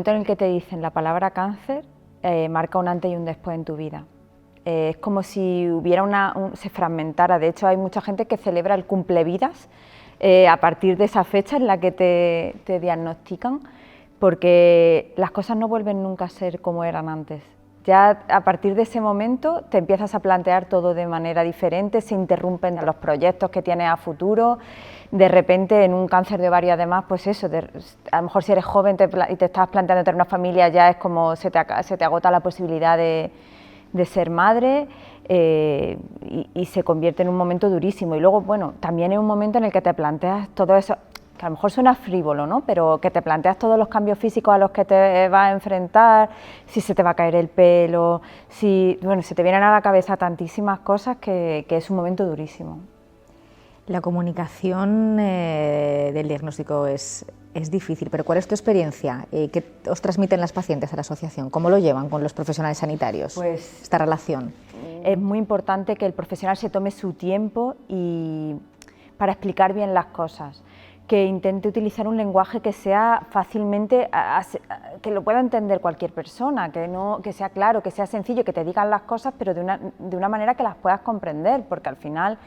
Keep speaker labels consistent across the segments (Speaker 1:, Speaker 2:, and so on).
Speaker 1: momento en el que te dicen la palabra cáncer, marca un antes y un después en tu vida. Es como si hubiera se fragmentara. De hecho, hay mucha gente que celebra el cumplevidas a partir de esa fecha en la que te diagnostican, porque las cosas no vuelven nunca a ser como eran antes. Ya a partir de ese momento te empiezas a plantear todo de manera diferente, se interrumpen los proyectos que tienes a futuro. De repente en un cáncer de ovario además, pues eso, a lo mejor si eres joven y te estás planteando tener una familia, ya es como se te agota la posibilidad de ser madre, y se convierte en un momento durísimo. Y luego, bueno, también es un momento en el que te planteas todo eso, que a lo mejor suena frívolo, ¿no? Pero que te planteas todos los cambios físicos a los que te vas a enfrentar, si se te va a caer el pelo, bueno, se te vienen a la cabeza tantísimas cosas que es un momento durísimo.
Speaker 2: La comunicación del diagnóstico es difícil, pero ¿cuál es tu experiencia? ¿Qué os transmiten las pacientes a la asociación? ¿Cómo lo llevan con los profesionales sanitarios,
Speaker 1: pues,
Speaker 2: esta relación?
Speaker 1: Es muy importante que el profesional se tome su tiempo para explicar bien las cosas, que intente utilizar un lenguaje que sea fácilmente, que lo pueda entender cualquier persona, que sea claro, que sea sencillo, que te digan las cosas, pero de una manera que las puedas comprender, porque al final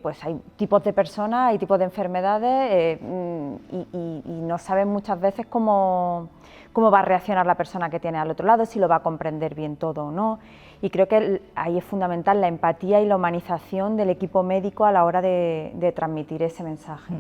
Speaker 1: pues hay tipos de personas, hay tipos de enfermedades, y no sabes muchas veces cómo va a reaccionar la persona que tiene al otro lado, si lo va a comprender bien todo o no. Y creo que ahí es fundamental la empatía y la humanización del equipo médico a la hora de transmitir ese mensaje.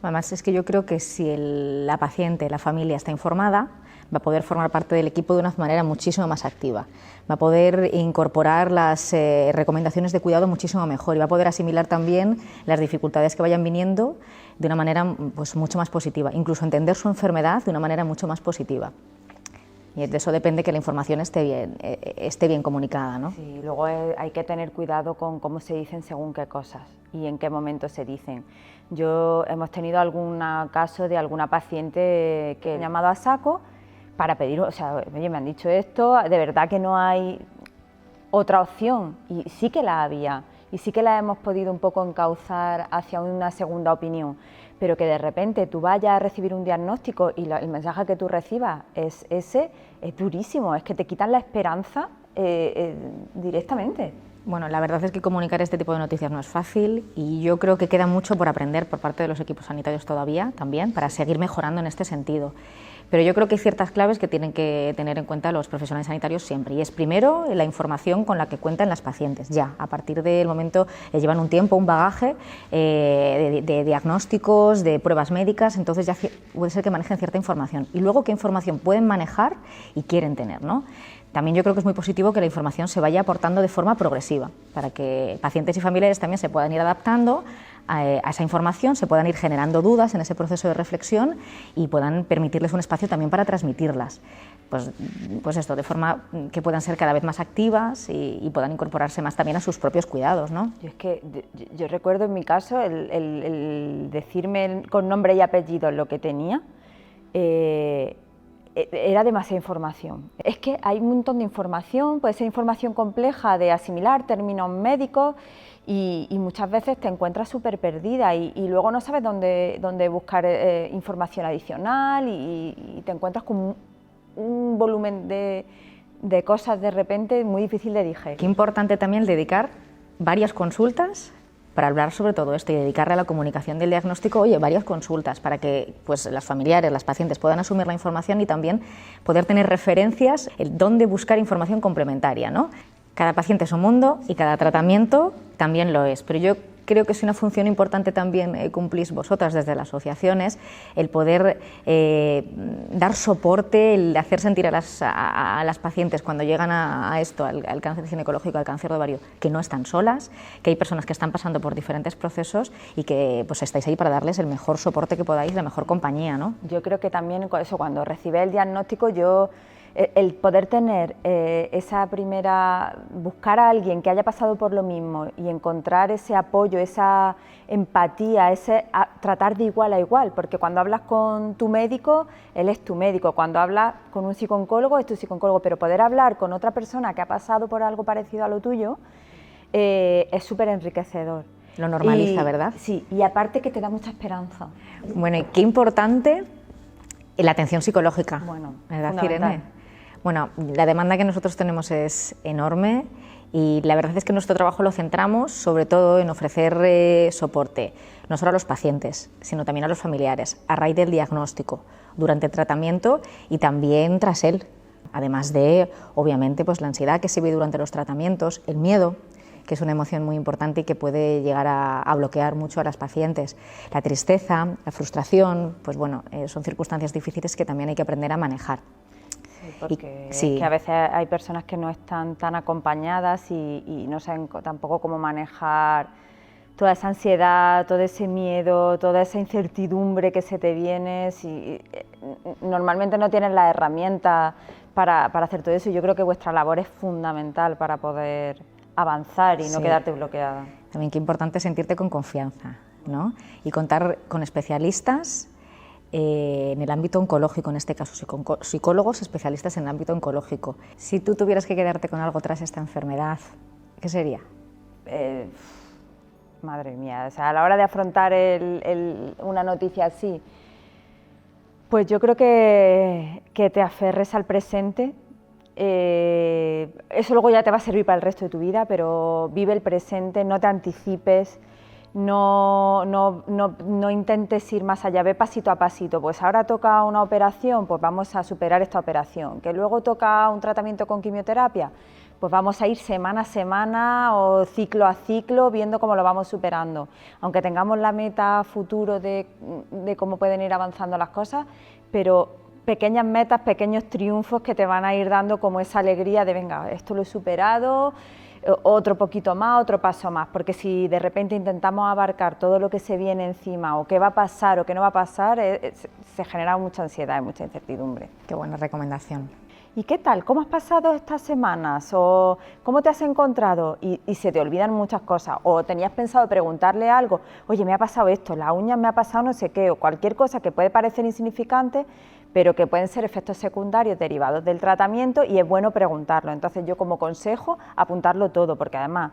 Speaker 2: Además, es que yo creo que si la paciente, la familia está informada, va a poder formar parte del equipo de una manera muchísimo más activa, va a poder incorporar las recomendaciones de cuidado muchísimo mejor y va a poder asimilar también las dificultades que vayan viniendo de una manera pues, mucho más positiva, incluso entender su enfermedad de una manera mucho más positiva. Y de eso depende que la información esté bien comunicada, ¿no?
Speaker 1: Sí, luego hay que tener cuidado con cómo se dicen según qué cosas y en qué momento se dicen. Hemos tenido algún caso de alguna paciente que ha llamado a saco para pedir, o sea, oye, me han dicho esto, de verdad que no hay otra opción, y sí que la había, y sí que la hemos podido un poco encauzar hacia una segunda opinión, pero que de repente tú vayas a recibir un diagnóstico y el mensaje que tú recibas es durísimo, es que te quitan la esperanza directamente.
Speaker 2: Bueno, la verdad es que comunicar este tipo de noticias no es fácil y yo creo que queda mucho por aprender por parte de los equipos sanitarios todavía, también, para seguir mejorando en este sentido. Pero yo creo que hay ciertas claves que tienen que tener en cuenta los profesionales sanitarios siempre, y es primero la información con la que cuentan las pacientes, ya, a partir del momento llevan un tiempo, un bagaje de diagnósticos, de pruebas médicas, entonces ya puede ser que manejen cierta información, y luego qué información pueden manejar y quieren tener, ¿no? También yo creo que es muy positivo que la información se vaya aportando de forma progresiva, para que pacientes y familiares también se puedan ir adaptando a esa información, se puedan ir generando dudas en ese proceso de reflexión y puedan permitirles un espacio también para transmitirlas. Pues esto, de forma que puedan ser cada vez más activas y puedan incorporarse más también a sus propios cuidados, ¿no?
Speaker 1: Yo recuerdo en mi caso el decirme con nombre y apellido lo que tenía, era demasiada información. Es que hay un montón de información, puede ser información compleja de asimilar, términos médicos, y muchas veces te encuentras súper perdida y luego no sabes dónde buscar información adicional y te encuentras con un volumen de cosas de repente muy difícil de digerir.
Speaker 2: Qué importante también dedicar varias consultas para hablar sobre todo esto y dedicarle a la comunicación del diagnóstico, varias consultas para que pues, las familiares, las pacientes puedan asumir la información y también poder tener referencias, dónde buscar información complementaria, ¿no? Cada paciente es un mundo y cada tratamiento también lo es, pero yo creo que es una función importante también cumplís vosotras desde las asociaciones, el poder dar soporte, el hacer sentir a las pacientes cuando llegan a esto, al cáncer ginecológico, al cáncer de ovario, que no están solas, que hay personas que están pasando por diferentes procesos y que pues estáis ahí para darles el mejor soporte que podáis, la mejor compañía, ¿no?
Speaker 1: Yo creo que también eso, cuando recibí el diagnóstico, el poder tener esa primera, buscar a alguien que haya pasado por lo mismo y encontrar ese apoyo, esa empatía, tratar de igual a igual, porque cuando hablas con tu médico, él es tu médico, cuando hablas con un psicooncólogo, es tu psicooncólogo, pero poder hablar con otra persona que ha pasado por algo parecido a lo tuyo es súper enriquecedor.
Speaker 2: Lo normaliza, ¿verdad?
Speaker 1: Sí, y aparte que te da mucha esperanza.
Speaker 2: Bueno, y qué importante Y la atención psicológica,
Speaker 1: Bueno,
Speaker 2: ¿verdad,
Speaker 1: fundamental.
Speaker 2: Irene? Bueno, la demanda que nosotros tenemos es enorme y la verdad es que nuestro trabajo lo centramos sobre todo en ofrecer soporte, no solo a los pacientes, sino también a los familiares, a raíz del diagnóstico, durante el tratamiento y también tras él, además de, obviamente, pues la ansiedad que se vive durante los tratamientos, el miedo, que es una emoción muy importante y que puede llegar a bloquear mucho a las pacientes. La tristeza, la frustración, pues bueno, son circunstancias difíciles que también hay que aprender a manejar.
Speaker 1: Sí, porque
Speaker 2: sí.
Speaker 1: es que a veces hay personas que no están tan acompañadas y no saben tampoco cómo manejar toda esa ansiedad, todo ese miedo, toda esa incertidumbre que se te viene. Si, normalmente no tienen las herramientas para hacer todo eso y yo creo que vuestra labor es fundamental para poder avanzar y no quedarte bloqueada.
Speaker 2: También qué importante sentirte con confianza, ¿no? Y contar con especialistas en el ámbito oncológico, en este caso, psicólogos especialistas en el ámbito oncológico. Si tú tuvieras que quedarte con algo tras esta enfermedad, ¿qué sería?
Speaker 1: Madre mía, o sea, a la hora de afrontar una noticia así, pues yo creo que te aferres al presente. Eso luego ya te va a servir para el resto de tu vida, pero vive el presente, no te anticipes, no intentes ir más allá, ve pasito a pasito. Pues ahora toca una operación, pues vamos a superar esta operación. Que luego toca un tratamiento con quimioterapia, pues vamos a ir semana a semana o ciclo a ciclo viendo cómo lo vamos superando. Aunque tengamos la meta futuro de cómo pueden ir avanzando las cosas, pero pequeñas metas, pequeños triunfos que te van a ir dando como esa alegría de venga, esto lo he superado, otro poquito más, otro paso más, porque si de repente intentamos abarcar todo lo que se viene encima o qué va a pasar o qué no va a pasar, se genera mucha ansiedad y mucha incertidumbre.
Speaker 2: Qué buena recomendación.
Speaker 1: ¿Y qué tal? ¿Cómo has pasado estas semanas? ¿O cómo te has encontrado? Y se te olvidan muchas cosas. O tenías pensado preguntarle algo, oye, me ha pasado esto, la uña me ha pasado no sé qué, o cualquier cosa que puede parecer insignificante, pero que pueden ser efectos secundarios derivados del tratamiento y es bueno preguntarlo. Entonces yo como consejo apuntarlo todo, porque además,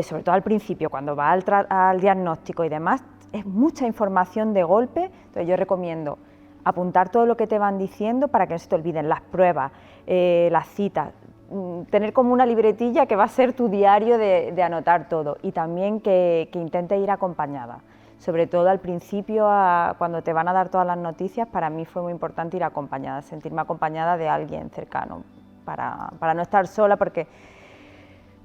Speaker 1: sobre todo al principio, cuando va al diagnóstico y demás, es mucha información de golpe, entonces yo recomiendo apuntar todo lo que te van diciendo para que no se te olviden las pruebas, las citas, tener como una libretilla que va a ser tu diario de anotar todo y también que intentes ir acompañada. Sobre todo al principio, cuando te van a dar todas las noticias, para mí fue muy importante ir acompañada, sentirme acompañada de alguien cercano, para no estar sola, porque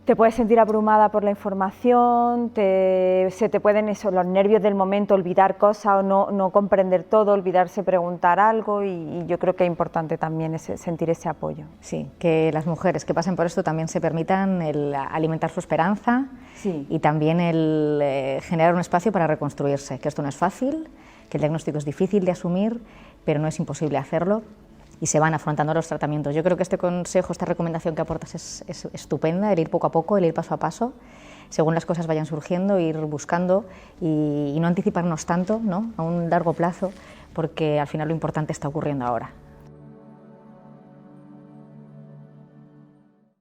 Speaker 1: te puedes sentir abrumada por la información, se te pueden los nervios del momento, olvidar cosas o no comprender todo, olvidarse preguntar algo y yo creo que es importante también sentir ese apoyo.
Speaker 2: Sí, que las mujeres que pasen por esto también se permitan el alimentar su esperanza y también el generar un espacio para reconstruirse, que esto no es fácil, que el diagnóstico es difícil de asumir, pero no es imposible hacerlo. Y se van afrontando los tratamientos. Yo creo que este consejo, esta recomendación que aportas es estupenda, el ir poco a poco, el ir paso a paso, según las cosas vayan surgiendo, ir buscando y no anticiparnos tanto, ¿no?, a un largo plazo, porque al final lo importante está ocurriendo ahora.